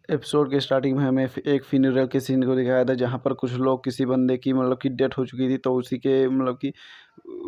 Episode के starting में हमें एक फ्यूनरल के सीन को दिखाया था, जहाँ पर कुछ लोग किसी बंदे की डेथ हो चुकी थी, तो उसी के कि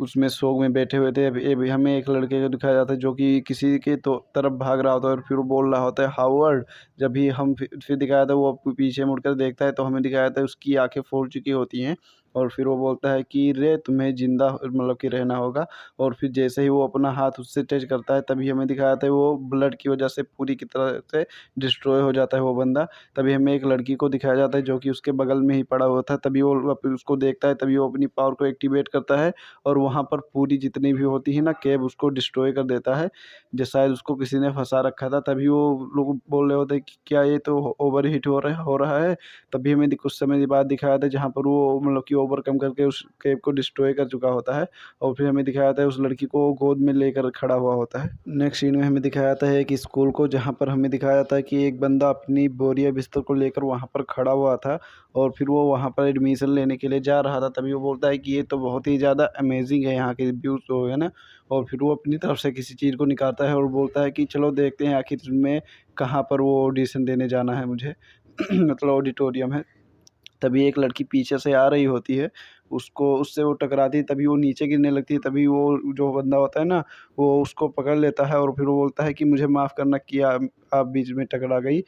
उसमें शोक में बैठे हुए थे। अभी हमें एक लड़के को दिखाया जाता है जो कि किसी के तो तरफ भाग रहा होता है और फिर वो बोल रहा होता है हावर्ड। जब भी हम फिर दिखाया था वो पीछे मुड़कर देखता है, तो हमें दिखाया था उसकी आंखें फूट चुकी होती हैं और फिर वो बोलता है कि रे तुम्हें ज़िंदा कि रहना होगा। और फिर जैसे ही वो अपना हाथ उससे टच करता है, तभी हमें दिखाया था वो ब्लड की वजह से पूरी की तरह से डिस्ट्रॉय हो जाता है वो बंदा। तभी हमें एक लड़की को दिखाया जाता है जो कि उसके बगल में ही पड़ा हुआ था। तभी वो उसको देखता है, तभी वो अपनी पावर को एक्टिवेट करता है और वहाँ पर पूरी जितनी भी होती है ना कैब, उसको डिस्ट्रॉय कर देता है। जो शायद उसको किसी ने फंसा रखा था। तभी वो लोग बोल रहे होते हैं कि क्या ये तो ओवर हीट हो रहा है। तभी हमें कुछ समय बाद दिखाया था जहाँ पर वो कि ओवरकम करके उस कैब को डिस्ट्रॉय कर चुका होता है। और फिर हमें दिखाया था उस लड़की को गोद में लेकर खड़ा हुआ होता है। नेक्स्ट सीन में हमें दिखाया जाता है कि स्कूल को, जहाँ पर हमें दिखाया जाता है कि एक बंदा अपनी बोरिया बिस्तर को लेकर वहाँ पर खड़ा हुआ था और फिर वो वहाँ पर एडमिशन लेने के लिए जा रहा था। तभी वो बोलता है कि ये तो बहुत ही ज़्यादा अमेजिंग है यहाँ के व्यूज़ तो है ना। और फिर वो अपनी तरफ से किसी चीज़ को निकालता है और बोलता है कि चलो देखते हैं आखिर में कहाँ पर वो ऑडिशन देने जाना है मुझे ऑडिटोरियम है। तभी एक लड़की पीछे से आ रही होती है, उससे वो टकराती है, तभी वो नीचे गिरने लगती है। तभी वो जो बंदा होता है ना, वो उसको पकड़ लेता है और फिर वो बोलता है कि मुझे माफ़ करना कि आप बीच में टकरा गई।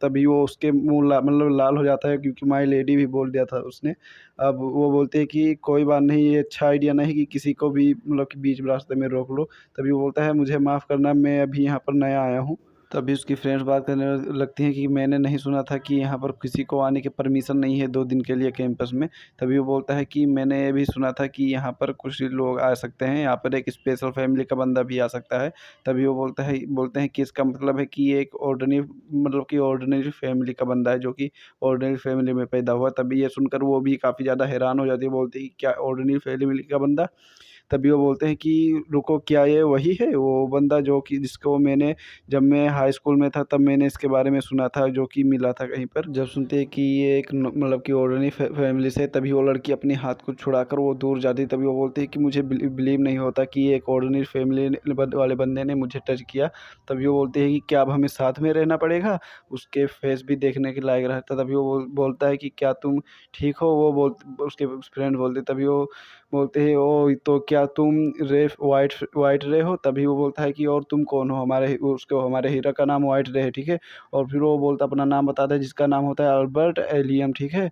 तभी वो उसके मुँह लाल हो जाता है, क्योंकि माय लेडी भी बोल दिया था उसने। अब वो बोलते हैं कि कोई बात नहीं, ये अच्छा आइडिया नहीं कि किसी को भी कि बीच रास्ते में रोक लो। तभी वो बोलता है मुझे माफ़ करना, मैं अभी यहाँ पर नया आया हूँ। तभी उसकी फ्रेंड्स बात करने लगती हैं कि मैंने नहीं सुना था कि यहाँ पर किसी को आने की परमिशन नहीं है 2 दिन के लिए कैंपस में। तभी वो बोलता है कि मैंने ये भी सुना था कि यहाँ पर कुछ लोग आ सकते हैं, यहाँ पर एक स्पेशल फैमिली का बंदा भी आ सकता है। तभी वो बोलते हैं कि इसका मतलब है कि ये एक ऑर्डिनरी कि ऑर्डिनरी फैमिली का बंदा है, जो कि ऑर्डिनरी फैमिली में पैदा हुआ। तभी ये सुनकर वो भी काफ़ी ज़्यादा हैरान हो जाती है, बोलती है कि क्या ऑर्डिनरी फैमिली का बंदा? तभी वो बोलते हैं कि रुको, क्या ये वही है वो बंदा जो कि जिसको मैंने, जब मैं हाई स्कूल में था तब मैंने इसके बारे में सुना था, जो कि मिला था कहीं पर। जब सुनते हैं कि ये एक कि ऑर्डिनरी फैमिली से, तभी वो लड़की अपने हाथ को छुड़ाकर वो दूर जाती है। तभी वो बोलती है कि मुझे बिलीव नहीं होता कि ये एक ऑर्डिनरी फैमिली वाले बंदे ने मुझे टच किया। तभी वो बोलते हैं कि क्या अब हमें साथ में रहना पड़ेगा? उसके फेस भी देखने के लायक रहता। तभी वो बोलता है कि क्या तुम ठीक हो? उसके फ्रेंड बोलते, तभी वो बोलते हैं ओ तो क्या तुम रे वाइट वाइट रे हो? तभी वो बोलता है कि और तुम कौन हो? हमारे हीरो का नाम वाइट रे है, ठीक है। और फिर वो बोलता, अपना नाम बताता है जिसका नाम होता है अल्बर्ट एलियम, ठीक है।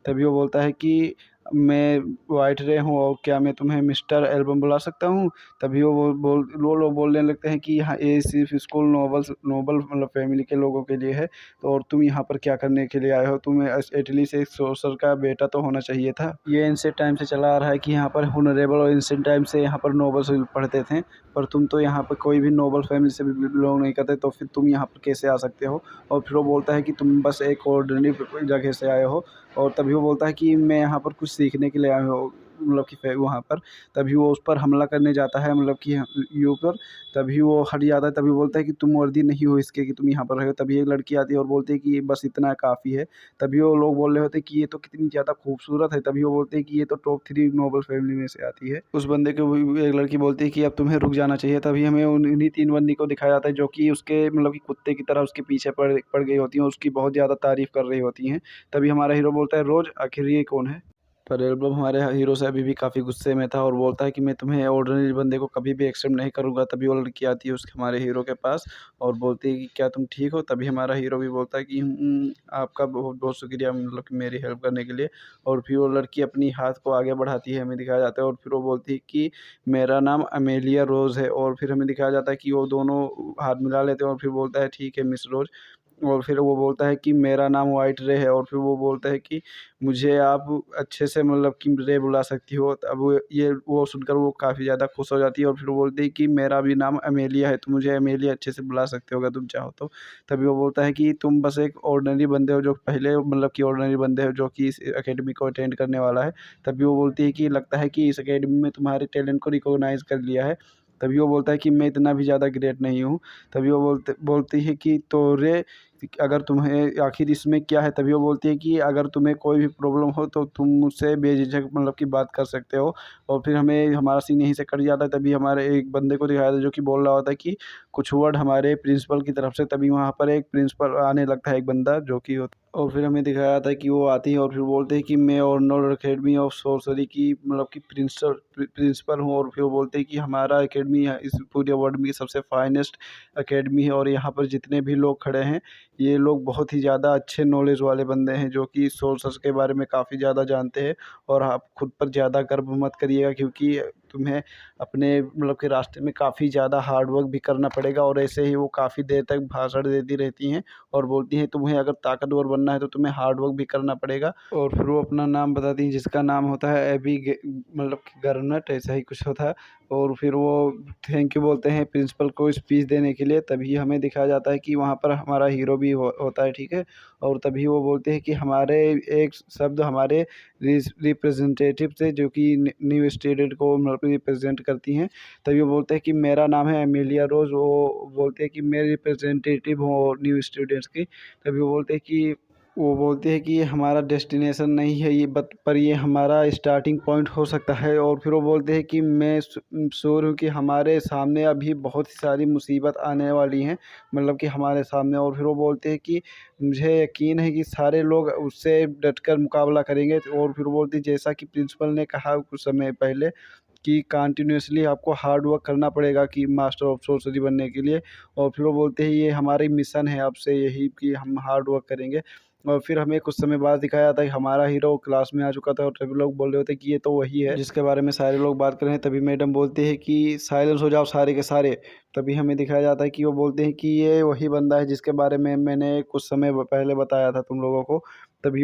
तभी वो बोलता है कि मैं वाइट रे हूँ और क्या मैं तुम्हें मिस्टर एल्बम बुला सकता हूँ? तभी वो लोग बोलने लगते हैं कि यहाँ ये सिर्फ स्कूल नोबल फैमिली के लोगों के लिए है, तो और तुम यहाँ पर क्या करने के लिए आए हो? तुम्हें एटलीस्ट एक सोल्जर का बेटा तो होना चाहिए था। ये एंशिएंट टाइम से चला आ रहा है कि यहाँ पर हॉनरेबल और एंशिएंट टाइम से यहाँ पर नोबल्स पढ़ते थे, पर तुम तो यहाँ पर कोई भी नोबल फैमिली से भी बिलोंग नहीं करते, तो फिर तुम यहाँ पर कैसे आ सकते हो? और फिर वो बोलता है कि तुम बस एक ऑर्डिनरी जगह से आए हो। और तभी वो बोलता है कि मैं यहाँ पर कुछ सीखने के लिए आया हूँ, कि वहाँ पर। तभी वो उस पर हमला करने जाता है, कि यू पर। तभी वो हट जाता है। तभी बोलता है कि तुम वर्दी नहीं हो इसके कि तुम यहाँ पर रहे हो। तभी एक लड़की आती है और बोलती है कि बस इतना काफ़ी है। तभी वो लोग बोल रहे होते हैं कि ये तो कितनी ज़्यादा खूबसूरत है। तभी वो बोलते हैं कि ये तो टॉप 3 नोबल फैमिली में से आती है। उस बंदे को भी एक लड़की बोलती है कि अब तुम्हें रुक जाना चाहिए। तभी हमें उन्हीं 3 बंदी को दिखाया जाता है जो कि उसके कि कुत्ते की तरह उसके पीछे पड़ गई होती हैं, उसकी बहुत ज़्यादा तारीफ़ कर रही होती हैं। तभी हमारा हीरो बोलता है रोज़, आखिर ये कौन है? पर एल्बम हमारे हीरो से अभी भी काफ़ी गुस्से में था और बोलता है कि मैं तुम्हें ऑर्डिनरी बंदे को कभी भी एक्सेप्ट नहीं करूँगा। तभी वो लड़की आती है उसके हमारे हीरो के पास और बोलती है कि क्या तुम ठीक हो? तभी हमारा हीरो भी बोलता है कि आपका बहुत-बहुत शुक्रिया, कि मेरी हेल्प करने के लिए। और फिर वो लड़की अपनी हाथ को आगे बढ़ाती है, हमें दिखाया जाता है। और फिर वो बोलती है कि मेरा नाम अमेलिया रोज़ है। और फिर हमें दिखाया जाता है कि वो दोनों हाथ मिला लेते हैं और फिर बोलता है ठीक है मिस रोज़। और फिर वो बोलता है कि मेरा नाम व्हाइट रे है। और फिर वो बोलता है कि मुझे आप अच्छे से कि रे बुला सकती हो। अब वो सुनकर वो काफ़ी ज़्यादा खुश हो जाती है और फिर वो बोलती है कि मेरा भी नाम अमेलिया है, तो मुझे अमेलिया अच्छे से बुला सकते हो अगर तुम चाहो तो। तभी वो बोलता है कि तुम बस एक ऑर्डिनरी बंदे हो, जो पहले कि ऑर्डिनरी बंदे हो जो कि इस अकेडमी को अटेंड करने वाला है। तभी वो बोलती है कि लगता है कि इस अकेडमी में तुम्हारे टैलेंट को रिकॉग्नाइज़ कर लिया है। तभी वो बोलता है कि मैं इतना भी ज़्यादा ग्रेट नहीं हूँ। तभी वो बोलती है कि तो रे अगर तुम्हें आखिर इसमें क्या है, तभी वो बोलती है कि अगर तुम्हें कोई भी प्रॉब्लम हो तो तुम मुझसे बेझिझक मतलब कि बात कर सकते हो। और फिर हमें हमारा सीन यहीं से कट जाता है। तभी हमारे एक बंदे को दिखाया था जो कि बोल रहा होता है कि कुछ वर्ड हमारे प्रिंसिपल की तरफ से। तभी वहाँ पर एक प्रिंसिपल आने लगता है, एक बंदा जो कि होता। और फिर हमें दिखाया था कि वो आती है और फिर बोलते हैं कि मैं ऑर्नोल अकेडमी ऑफ सोर्सरी की मतलब कि प्रिंसिपल हूँ। और फिर वो बोलते हैं कि हमारा एकेडमी इस पूरे वर्ल्ड में सबसे फाइनेस्ट एकेडमी है और यहाँ पर जितने भी लोग खड़े हैं ये लोग बहुत ही ज़्यादा अच्छे नॉलेज वाले बंदे हैं जो कि सोर्सेस के बारे में काफ़ी ज़्यादा जानते हैं। और आप खुद पर ज़्यादा गर्व मत करिएगा, क्योंकि तुम्हें अपने मतलब के रास्ते में काफ़ी ज़्यादा हार्ड वर्क भी करना पड़ेगा। और ऐसे ही वो काफ़ी देर तक भाषण देती रहती हैं और बोलती हैं तुम्हें अगर ताकतवर बनना है तो तुम्हें हार्ड वर्क भी करना पड़ेगा। और फिर वो अपना नाम बताती हैं जिसका नाम होता है एबी मतलब कि गर्नेट, ऐसा ही कुछ होता है। और फिर वो थैंक यू बोलते हैं प्रिंसिपल को स्पीच देने के लिए। तभी हमें दिखाया जाता है कि वहाँ पर हमारा हीरो भी होता है, ठीक है। और तभी वो बोलते हैं कि हमारे एक शब्द हमारे रिप्रेजेंटेटिव से जो कि न्यू स्टूडेंट को मतलब रिप्रेजेंट करती हैं। तभी वो बोलते हैं कि मेरा नाम है एमिलिया रोज़। वो बोलते हैं कि मैं रिप्रेजेंटेटिव हूँ न्यू स्टूडेंट्स की। तभी वो बोलते हैं कि ये हमारा डेस्टिनेशन नहीं है ये पर ये हमारा स्टार्टिंग पॉइंट हो सकता है। और फिर वो बोलते हैं कि मैं श्योर हूँ कि हमारे सामने अभी बहुत ही सारी मुसीबत आने वाली हैं, मतलब कि हमारे सामने। और फिर वो बोलते हैं कि मुझे यकीन है कि सारे लोग उससे डटकर मुकाबला करेंगे। और फिर वो बोलते हैं जैसा कि प्रिंसिपल ने कहा कुछ समय पहले कि कंटिन्यूअसली आपको हार्ड वर्क करना पड़ेगा कि मास्टर ऑफ सोर्सरी बनने के लिए। और फिर वो बोलते हैं ये हमारी मिशन है आपसे यही कि हम हार्ड वर्क करेंगे। और फिर हमें कुछ समय बाद दिखाया जाता है कि हमारा हीरो क्लास में आ चुका था और सभी लोग बोल रहे होते हैं कि ये तो वही है जिसके बारे में सारे लोग बात कर रहे हैं। तभी मैडम बोलती है कि साइलेंस हो जाओ सारे के सारे। तभी हमें दिखाया जाता है कि वो बोलते हैं कि ये वही बंदा है जिसके बारे में मैंने कुछ समय पहले बताया था तुम लोगों को। तभी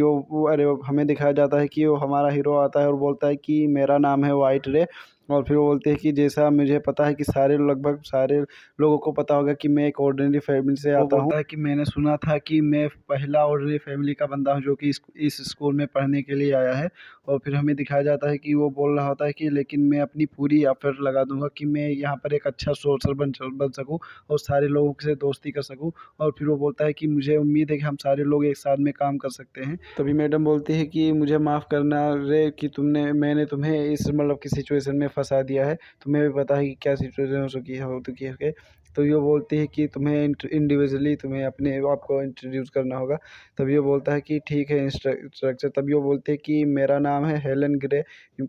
हमें दिखाया जाता है कि वो हमारा हीरो आता है और बोलता है कि मेरा नाम है वाइट रे। और फिर वो बोलते हैं कि जैसा मुझे पता है कि लगभग सारे लोगों को पता होगा कि मैं एक ऑर्डिनरी फैमिली से आता हूँ। बोलता है कि मैंने सुना था कि मैं पहला ऑर्डिनरी फैमिली का बंदा हूँ जो कि इस स्कूल में पढ़ने के लिए आया है। और फिर हमें दिखाया जाता है कि वो बोल रहा होता है कि लेकिन मैं अपनी पूरी एफर्ट लगा दूंगा कि मैं यहाँ पर एक अच्छा सोल्जर बन सकूँ और सारे लोगों से दोस्ती कर सकूँ। और फिर वो बोलता है कि मुझे उम्मीद है कि हम सारे लोग एक साथ में काम कर सकते हैं। तभी मैडम बोलती है कि मुझे माफ़ करना रे कि मैंने तुम्हें इस मतलब की सिचुएशन में फंसा दिया है। तुम्हें भी पता है कि क्या सिचुएशन हो चुकी है। तो ये बोलती है कि तुम्हें इंडिविजुअली तुम्हें अपने आप को इंट्रोड्यूस करना होगा। तभी वो बोलता है कि ठीक है इंस्ट्रक्टर। तभी वो बोलते हैं कि मेरा नाम है हेलन ग्रे,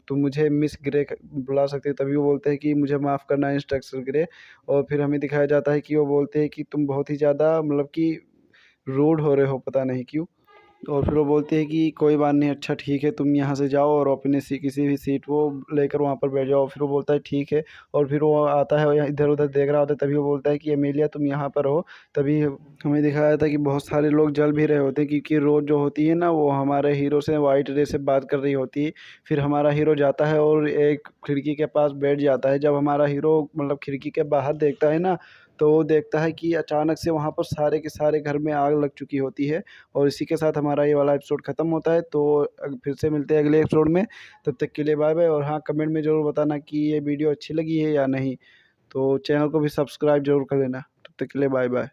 तुम मुझे मिस ग्रे बुला सकते हो। तभी वो बोलते हैं कि मुझे माफ़ करना इंस्ट्रक्टर ग्रे। और फिर हमें दिखाया जाता है कि वो बोलते हैं कि तुम बहुत ही ज़्यादा मतलब कि रूड हो रहे हो, पता नहीं क्यों। और फिर वो बोलती है कि कोई बात नहीं, अच्छा ठीक है, तुम यहाँ से जाओ और अपने किसी भी सीट को लेकर वहाँ पर बैठ जाओ। फिर वो बोलता है ठीक है। और फिर वो आता है और यहाँ इधर उधर देख रहा होता है। तभी वो बोलता है कि एमिलिया तुम यहाँ पर हो। तभी हमें दिखाया जाता है कि बहुत सारे लोग जल भी रहे होते हैं, क्योंकि रोज़ जो होती है ना वो हमारे हीरो से वाइट रे से बात कर रही होती है। फिर हमारा हीरो जाता है और एक खिड़की के पास बैठ जाता है। जब हमारा हीरो मतलब खिड़की के बाहर देखता है ना, तो वो देखता है कि अचानक से वहाँ पर सारे के सारे घर में आग लग चुकी होती है। और इसी के साथ हमारा ये वाला एपिसोड ख़त्म होता है। तो फिर से मिलते हैं अगले एपिसोड में। तब तक के लिए बाय बाय। और हाँ, कमेंट में ज़रूर बताना कि ये वीडियो अच्छी लगी है या नहीं। तो चैनल को भी सब्सक्राइब ज़रूर कर लेना। तब तक के लिए बाय बाय।